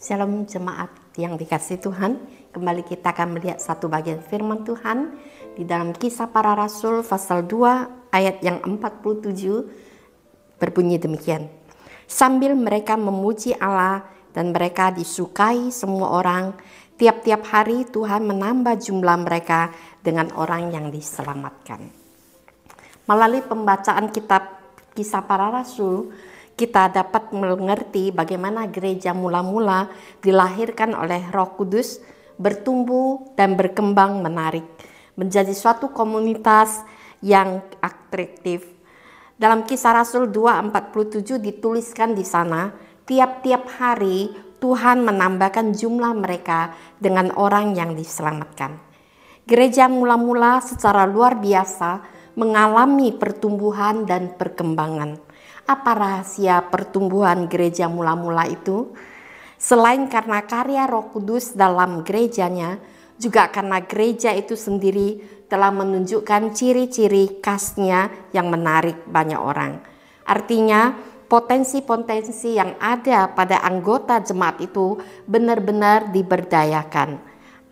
Shalom jemaat yang dikasihi Tuhan. Kembali kita akan melihat satu bagian firman Tuhan di dalam Kisah Para Rasul pasal 2 ayat yang 47 berbunyi demikian. Sambil mereka memuji Allah dan mereka disukai semua orang, tiap-tiap hari Tuhan menambah jumlah mereka dengan orang yang diselamatkan. Melalui pembacaan kitab Kisah Para Rasul, kita dapat mengerti bagaimana gereja mula-mula dilahirkan oleh Roh Kudus, bertumbuh dan berkembang menarik, menjadi suatu komunitas yang atraktif. Dalam Kisah Rasul 2:47 dituliskan di sana, tiap-tiap hari Tuhan menambahkan jumlah mereka dengan orang yang diselamatkan. Gereja mula-mula secara luar biasa mengalami pertumbuhan dan perkembangan. Apa rahasia pertumbuhan gereja mula-mula itu? Selain karena karya Roh Kudus dalam gerejanya, juga karena gereja itu sendiri telah menunjukkan ciri-ciri khasnya yang menarik banyak orang. Artinya, potensi-potensi yang ada pada anggota jemaat itu benar-benar diberdayakan.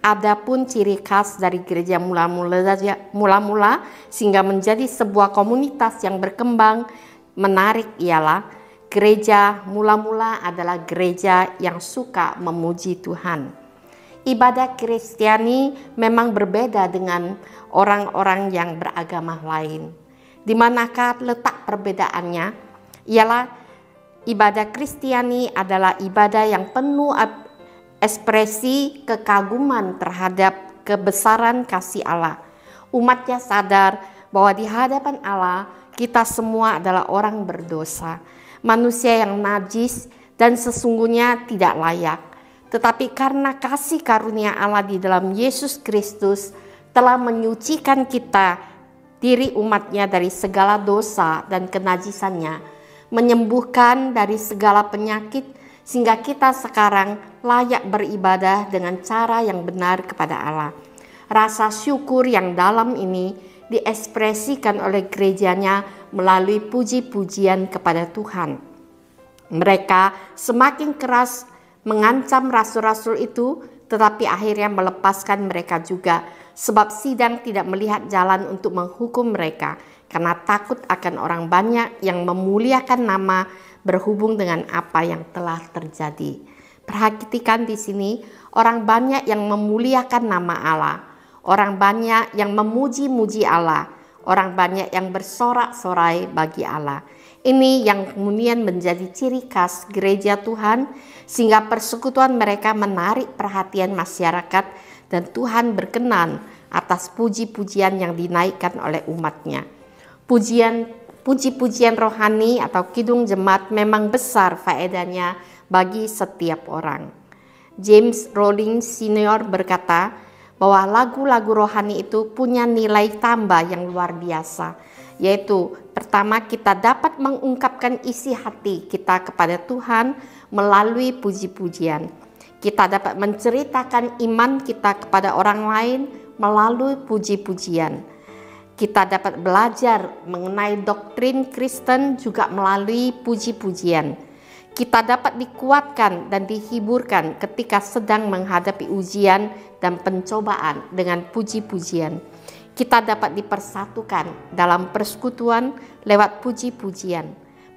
Adapun ciri khas dari gereja mula-mula sehingga menjadi sebuah komunitas yang berkembang menarik ialah gereja mula-mula adalah gereja yang suka memuji Tuhan. Ibadah Kristiani memang berbeda dengan orang-orang yang beragama lain. Di manakah letak perbedaannya? Ialah ibadah Kristiani adalah ibadah yang penuh ekspresi kekaguman terhadap kebesaran kasih Allah. Umatnya sadar bahwa di hadapan Allah kita semua adalah orang berdosa, manusia yang najis dan sesungguhnya tidak layak. Tetapi karena kasih karunia Allah di dalam Yesus Kristus telah menyucikan kita, diri umatnya dari segala dosa dan kenajisannya, menyembuhkan dari segala penyakit sehingga kita sekarang layak beribadah dengan cara yang benar kepada Allah. Rasa syukur yang dalam ini diekspresikan oleh gerejanya melalui puji-pujian kepada Tuhan. Mereka semakin keras mengancam rasul-rasul itu, tetapi akhirnya melepaskan mereka juga, sebab sidang tidak melihat jalan untuk menghukum mereka, karena takut akan orang banyak yang memuliakan nama berhubung dengan apa yang telah terjadi. Perhatikan di sini, orang banyak yang memuliakan nama Allah. Orang banyak yang memuji-muji Allah, orang banyak yang bersorak-sorai bagi Allah. Ini yang kemudian menjadi ciri khas gereja Tuhan, sehingga persekutuan mereka menarik perhatian masyarakat dan Tuhan berkenan atas puji-pujian yang dinaikkan oleh umatnya. Puji-pujian rohani atau kidung jemaat memang besar faedahnya bagi setiap orang. James Rowling Senior berkata, bahwa lagu-lagu rohani itu punya nilai tambah yang luar biasa, yaitu pertama kita dapat mengungkapkan isi hati kita kepada Tuhan melalui puji-pujian. Kita dapat menceritakan iman kita kepada orang lain melalui puji-pujian. Kita dapat belajar mengenai doktrin Kristen juga melalui puji-pujian. Kita dapat dikuatkan dan dihiburkan ketika sedang menghadapi ujian dan pencobaan dengan puji-pujian. Kita dapat dipersatukan dalam persekutuan lewat puji-pujian.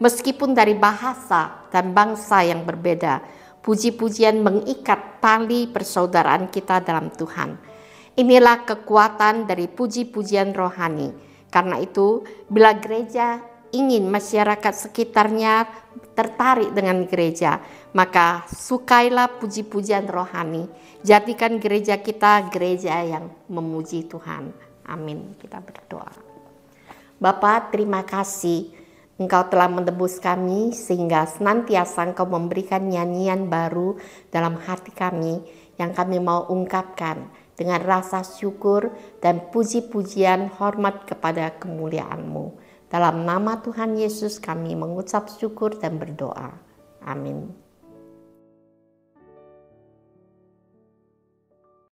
Meskipun dari bahasa dan bangsa yang berbeda, puji-pujian mengikat tali persaudaraan kita dalam Tuhan. Inilah kekuatan dari puji-pujian rohani. Karena itu, bila gereja ingin masyarakat sekitarnya tertarik dengan gereja, maka sukailah puji-pujian rohani. Jadikan gereja kita gereja yang memuji Tuhan. Amin. Kita berdoa. Bapa, terima kasih Engkau telah menebus kami sehingga senantiasa Engkau memberikan nyanyian baru dalam hati kami yang kami mau ungkapkan dengan rasa syukur dan puji-pujian hormat kepada kemuliaan-Mu. Dalam nama Tuhan Yesus kami mengucap syukur dan berdoa. Amin.